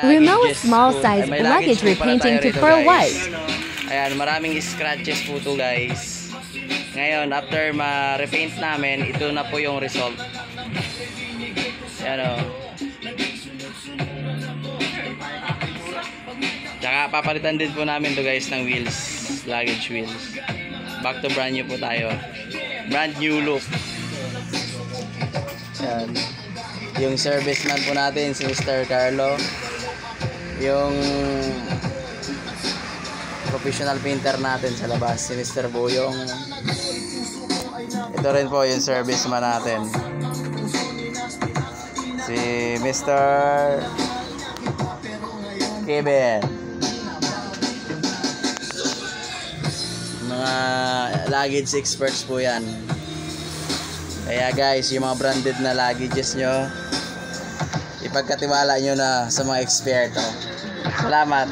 Remove small size luggage repainting to pearl white. Ayan, maraming scratches po to guys. Ngayon, after ma-repaint namin, ito na po yung result. Ayan o. Tsaka papalitan din po namin to guys ng wheels, luggage wheels. Back to brand new po tayo. Brand new look. Ayan. Yung serviceman po natin, si Mr. Carlo. Yung professional painter natin sa labas, si Mr. Boyong. Ito rin po yung serviceman natin, si Mr. Kevin. Mga luggage experts po yan. Kaya guys, yung mga branded na luggages nyo, ipagkatiwala nyo na sa mga eksperto. Salamat.